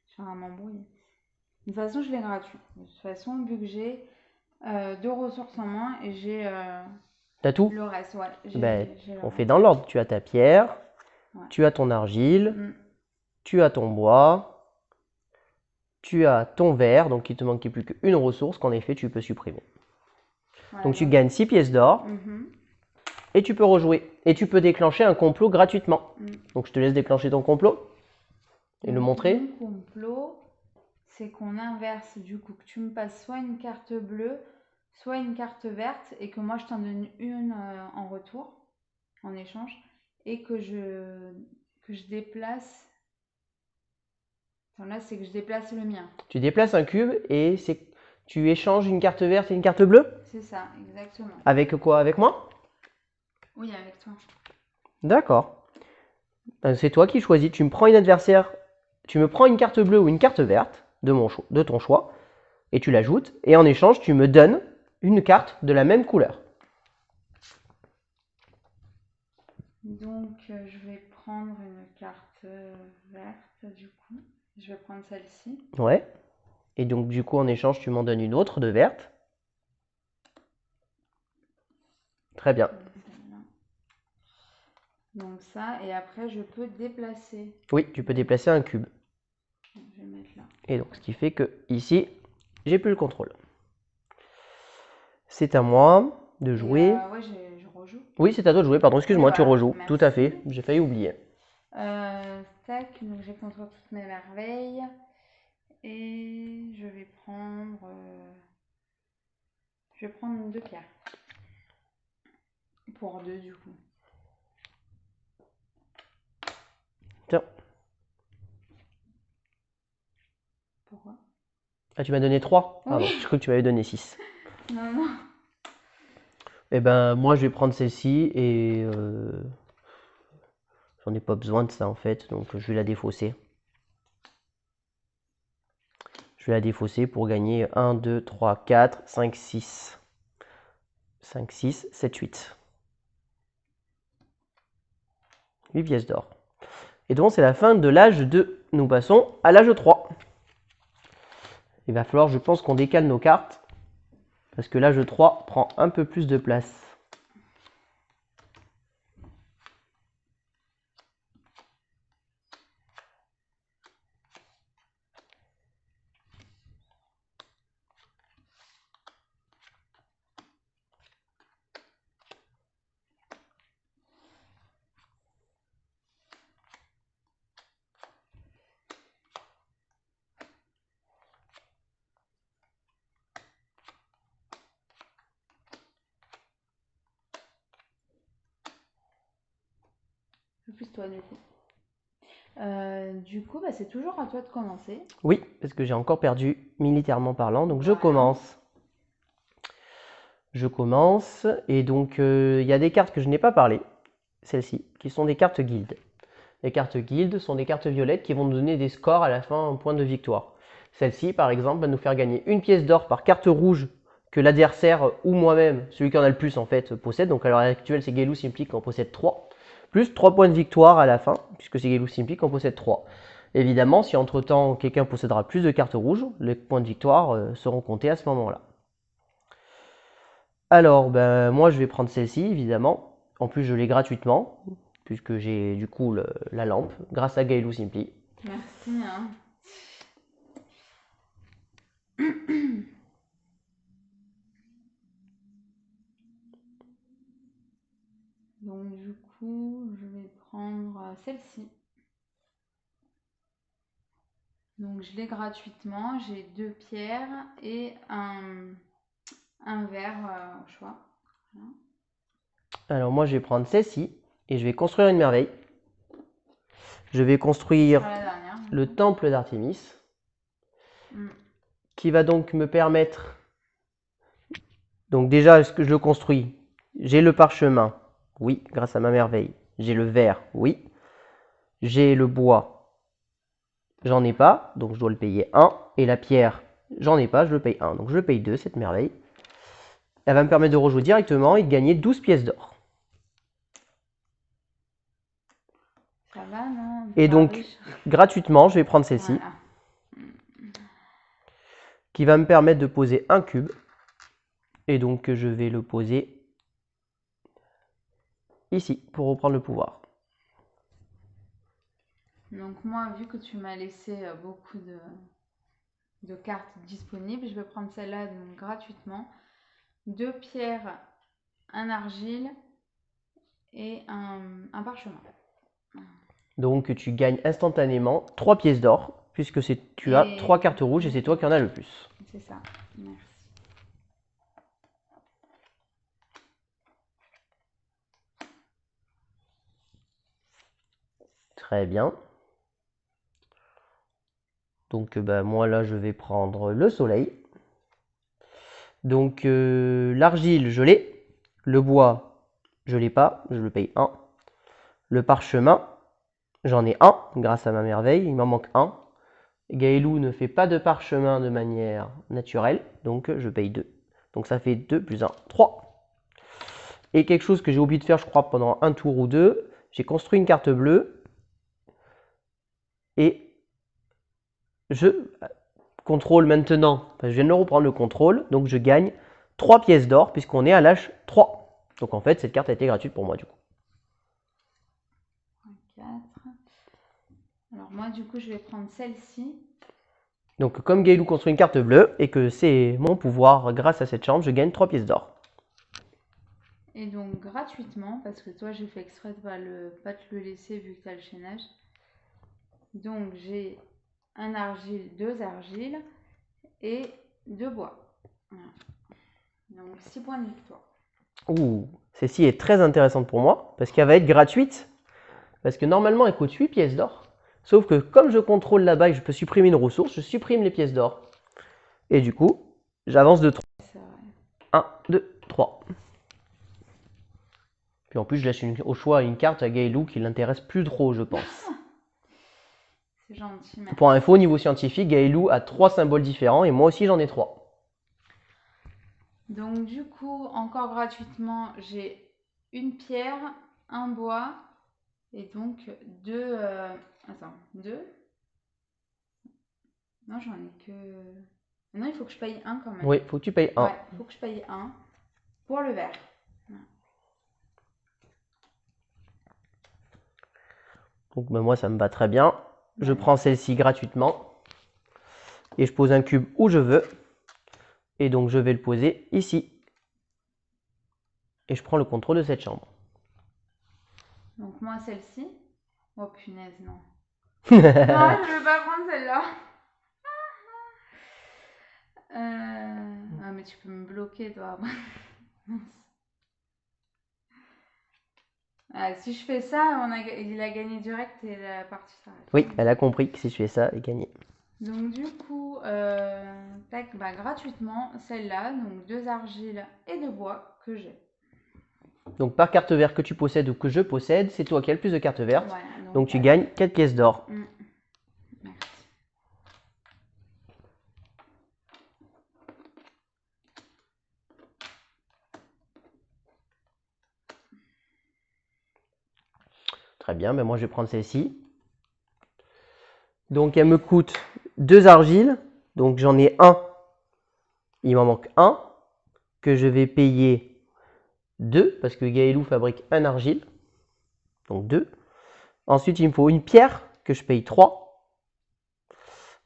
Je vais m'embrouiller. De toute façon, je l'ai gratuit. De toute façon, vu que j'ai 2 ressources en moins et j'ai T'as tout? le reste, ouais. Ben, on fait dans l'ordre. Tu as ta pierre, tu as ton argile, tu as ton bois, tu as ton vert, donc il te manquait plus qu'une ressource qu'en effet tu peux supprimer. Voilà, Donc tu gagnes 6 pièces d'or et tu peux rejouer. Et tu peux déclencher un complot gratuitement. Donc je te laisse déclencher ton complot et le montrer. Mon complot, c'est qu'on inverse du coup, que tu me passes soit une carte bleue, soit une carte verte et que moi je t'en donne une en retour, en échange, et que je déplace. Attends, là, c'est que je déplace le mien. Tu déplaces un cube et tu échanges une carte verte et une carte bleue? C'est ça, exactement. Avec quoi? Avec moi? Oui, avec toi. D'accord. C'est toi qui choisis. Tu me prends une adversaire, tu me prends une carte bleue ou une carte verte de ton choix et tu l'ajoutes. Et en échange, tu me donnes une carte de la même couleur. Donc, je vais prendre une carte verte du coup. Je vais prendre celle-ci. Ouais. Et donc, du coup, en échange, tu m'en donnes une autre de verte. Très bien. Donc ça, et après, je peux déplacer. Oui, tu peux déplacer un cube. Je vais mettre là. Et donc, ce qui fait que ici, j'ai plus le contrôle. C'est à moi de jouer. Ouais, je rejoue. Oui, c'est à toi de jouer, pardon, excuse-moi, Oui, tu voilà, rejoues. merci. Tout à fait, j'ai failli oublier. Tac, donc j'ai contre toutes mes merveilles. Et je vais prendre 2 pierres. Pour 2 du coup. Tiens. Pourquoi? Ah, tu m'as donné 3? Pardon, Oui. je crois que tu m'avais donné 6. Non, non. Eh ben, moi, je vais prendre celle-ci et j'en ai pas besoin de ça en fait, donc je vais la défausser. Je vais la défausser pour gagner 1, 2, 3, 4, 5, 6. 5, 6, 7, 8. 8 pièces d'or. Et donc, c'est la fin de l'âge 2. Nous passons à l'âge 3. Il va falloir, je pense, qu'on décale nos cartes. Parce que l'âge 3 prend un peu plus de place. Plus toi du coup, bah, c'est toujours à toi de commencer. Oui, parce que j'ai encore perdu militairement parlant, donc je Voilà. commence. Je commence, et donc il y a des cartes que je n'ai pas parlé, celles-ci, qui sont des cartes guild. Les cartes guild sont des cartes violettes qui vont nous donner des scores à la fin en points de victoire. Celle-ci, par exemple, va nous faire gagner une pièce d'or par carte rouge que l'adversaire ou moi-même, celui qui en a le plus en fait, possède. Donc à l'heure actuelle, c'est Gelou Simply qui en possède 3. Plus 3 points de victoire à la fin, puisque c'est Gelou Simply qui en possède 3. Évidemment, si entre-temps quelqu'un possédera plus de cartes rouges, les points de victoire seront comptés à ce moment-là. Alors, ben, moi je vais prendre celle-ci, évidemment. En plus, je l'ai gratuitement, puisque j'ai du coup la lampe, grâce à Gelou Simply. Merci. Hein. Donc du coup, je vais prendre celle-ci. Donc je l'ai gratuitement, j'ai 2 pierres et un verre au choix. Voilà. Alors moi je vais prendre celle-ci et je vais construire une merveille. Je vais construire le temple d'Artémis qui va donc me permettre, donc déjà est-ce que je le construis? J'ai le parchemin, oui, grâce à ma merveille. J'ai le verre, oui. J'ai le bois, j'en ai pas, donc je dois le payer 1. Et la pierre, j'en ai pas, je le paye 1. Donc je le paye 2, cette merveille. Elle va me permettre de rejouer directement et de gagner 12 pièces d'or. Ça va, non? Et donc, gratuitement, je vais prendre celle-ci. Voilà. Qui va me permettre de poser un cube. Et donc, je vais le poser ici pour reprendre le pouvoir. Donc moi, vu que tu m'as laissé beaucoup de cartes disponibles. Je vais prendre celle-là donc gratuitement. 2 pierres, un argile et un parchemin. Donc tu gagnes instantanément 3 pièces d'or, puisque tu as 3 cartes rouges et c'est toi qui en as le plus. C'est ça, merci. Très bien. Donc moi là je vais prendre le soleil. Donc l'argile je l'ai. Le bois je l'ai pas, je le paye 1. Le parchemin, j'en ai un grâce à ma merveille, il m'en manque un. Gaëlou ne fait pas de parchemin de manière naturelle, donc je paye 2. Donc ça fait 2 plus 1, 3. Et quelque chose que j'ai oublié de faire, je crois, pendant un tour ou deux, j'ai construit une carte bleue et je contrôle maintenant, enfin, je viens de reprendre le contrôle, donc je gagne 3 pièces d'or puisqu'on est à l'âge 3. Donc en fait, cette carte a été gratuite pour moi du coup. 4. Alors moi du coup je vais prendre celle-ci. Donc comme Gaëlou construit une carte bleue et que c'est mon pouvoir grâce à cette chambre, je gagne 3 pièces d'or. Et donc gratuitement, parce que toi j'ai fait exprès de pas te le laisser vu que tu as le chaînage. Donc j'ai un argile, 2 argiles et 2 bois. Voilà. Donc 6 points de victoire. Ouh, celle-ci est très intéressante pour moi parce qu'elle va être gratuite. Parce que normalement elle coûte 8 pièces d'or. Sauf que comme je contrôle là-bas et que je peux supprimer une ressource, je supprime les pièces d'or. Et du coup, j'avance de 3. 1, 2, 3. Puis en plus, je laisse au choix une carte à Gaëlou qui l'intéresse plus trop, je pense. C'est gentil. Merci. Pour info, au niveau scientifique, Gaëlou a 3 symboles différents et moi aussi j'en ai 3. Donc du coup, encore gratuitement, j'ai une pierre, un bois et donc 2... Attends, 2 ? Non, j'en ai que... Non, il faut que je paye 1 quand même. Oui, il faut que tu payes 1. Ouais, il faut que je paye 1 pour le vert. Donc moi, ça me va très bien. Je prends celle-ci gratuitement. Et je pose un cube où je veux. Et donc, je vais le poser ici. Et je prends le contrôle de cette chambre. Donc moi, celle-ci. Oh punaise, non. Non, je ne veux pas prendre celle-là. Ah, mais tu peux me bloquer, toi. Ah, si je fais ça, il a gagné direct et la partie s'arrête. Oui, elle a compris que si je fais ça, elle gagne. Donc du coup, tac, gratuitement, celle-là, donc 2 argiles et 2 bois que j'ai. Donc par carte verte que tu possèdes ou que je possède, c'est toi qui as le plus de cartes vertes. Voilà, donc tu gagnes 4 pièces d'or. Merci. Très bien, moi je vais prendre celle-ci. Donc elle me coûte 2 argiles. Donc j'en ai un. Il m'en manque un que je vais payer 2 parce que Gaëlou fabrique un argile. Donc 2. Ensuite, il me faut une pierre que je paye 3.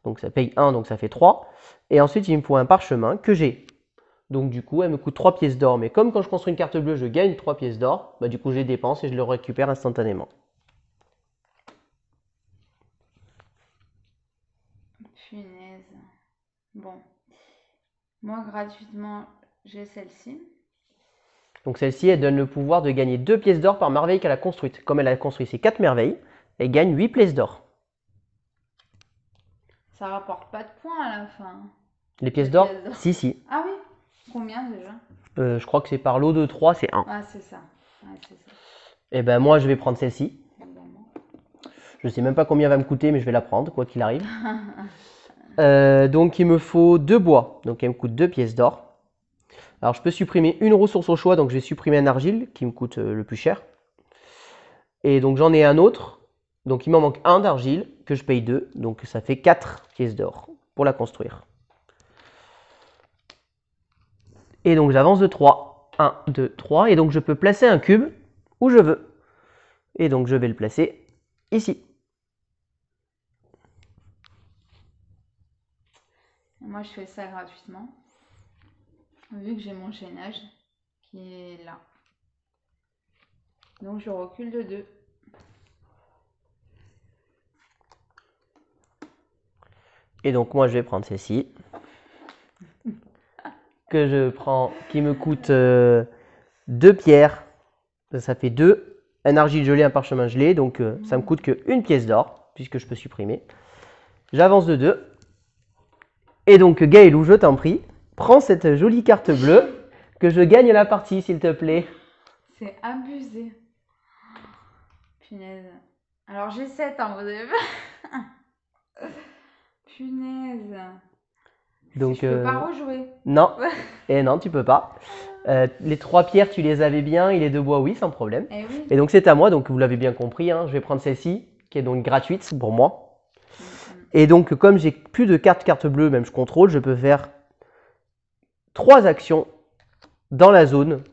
Donc ça paye 1, donc ça fait 3. Et ensuite, il me faut un parchemin que j'ai. Donc du coup, elle me coûte 3 pièces d'or. Mais comme quand je construis une carte bleue, je gagne 3 pièces d'or, du coup, je les dépense et je le récupère instantanément. Punaise. Bon. Moi, gratuitement, j'ai celle-ci. Donc celle-ci, elle donne le pouvoir de gagner 2 pièces d'or par merveille qu'elle a construite. Comme elle a construit ses 4 merveilles, elle gagne 8 pièces d'or. Ça rapporte pas de points à la fin. Les pièces d'or? Si. Ah oui? Combien déjà? Je crois que c'est par lot de 3, c'est 1. Ah, c'est ça. Ouais, c'est ça. Et moi, je vais prendre celle-ci. Je sais même pas combien va me coûter, mais je vais la prendre, quoi qu'il arrive. Donc, il me faut 2 bois. Donc, elle me coûte 2 pièces d'or. Alors, je peux supprimer une ressource au choix. Donc, je vais supprimer un argile qui me coûte le plus cher. Et donc, j'en ai un autre. Donc, il m'en manque un d'argile que je paye 2. Donc, ça fait 4 pièces d'or pour la construire. Et donc, j'avance de 3. 1, 2, 3. Et donc, je peux placer un cube où je veux. Et donc, je vais le placer ici. Moi, je fais ça gratuitement. Vu que j'ai mon chaînage qui est là. Donc, je recule de 2. Et donc, moi, je vais prendre celle-ci. Que je prends, qui me coûte 2 pierres. Ça fait 2. Un argile gelé, un parchemin gelé. Donc, ça me coûte que 1 pièce d'or, puisque je peux supprimer. J'avance de 2. Et donc, Gaëlou, je t'en prie, prends cette jolie carte bleue, que je gagne la partie, s'il te plaît. C'est abusé. Punaise. Alors, j'ai 7, hein, vous avez vu. Punaise. Donc, Je peux pas rejouer. Non. Et non, tu peux pas. Les 3 pierres, tu les avais bien. Il est de bois, oui, sans problème. Eh oui. Et donc, c'est à moi. Donc, vous l'avez bien compris. Hein, je vais prendre celle-ci, qui est donc gratuite pour moi. Et donc, comme j'ai plus de cartes bleues, même je contrôle, je peux faire 3 actions dans la zone.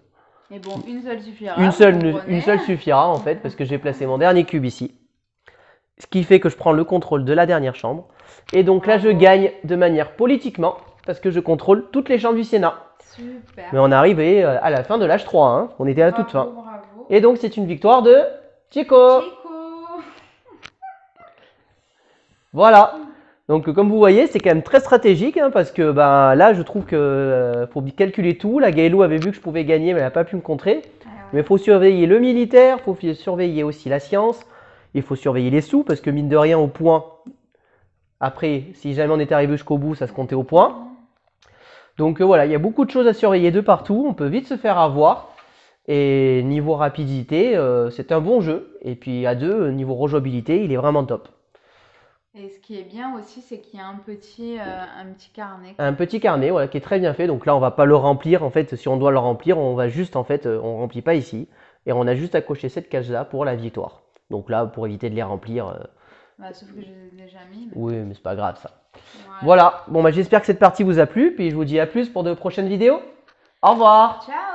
Et bon, une seule suffira. Une seule suffira, en fait, parce que j'ai placé mon dernier cube ici. Ce qui fait que je prends le contrôle de la dernière chambre. Et donc là, je gagne de manière politiquement, parce que je contrôle toutes les chambres du Sénat. Super. Mais on est arrivé à la fin de l'âge 3, hein. On était à la toute fin. Bravo. Et donc, c'est une victoire de Chico. Voilà. Donc, comme vous voyez, c'est quand même très stratégique, hein, parce que ben, là, je trouve que faut calculer tout. La Gaëlou avait vu que je pouvais gagner, mais elle n'a pas pu me contrer. Ah ouais. Mais il faut surveiller le militaire, il faut surveiller aussi la science, il faut surveiller les sous, parce que mine de rien, au point, après, si jamais on était arrivé jusqu'au bout, ça se comptait au point. Donc voilà, il y a beaucoup de choses à surveiller de partout, on peut vite se faire avoir. Et niveau rapidité, c'est un bon jeu. Et puis à 2, niveau rejouabilité, il est vraiment top. Et ce qui est bien aussi, c'est qu'il y a un petit carnet. Un petit carnet, voilà, qui est très bien fait. Donc là, on va pas le remplir. En fait, si on doit le remplir, on va juste, en fait, on remplit pas ici. Et on a juste à cocher cette case-là pour la victoire. Donc là, pour éviter de les remplir. Bah, sauf que je les ai déjà mis. Mais... Oui, mais c'est pas grave ça. Voilà. Bon, bah, j'espère que cette partie vous a plu. Puis je vous dis à plus pour de prochaines vidéos. Au revoir. Ciao.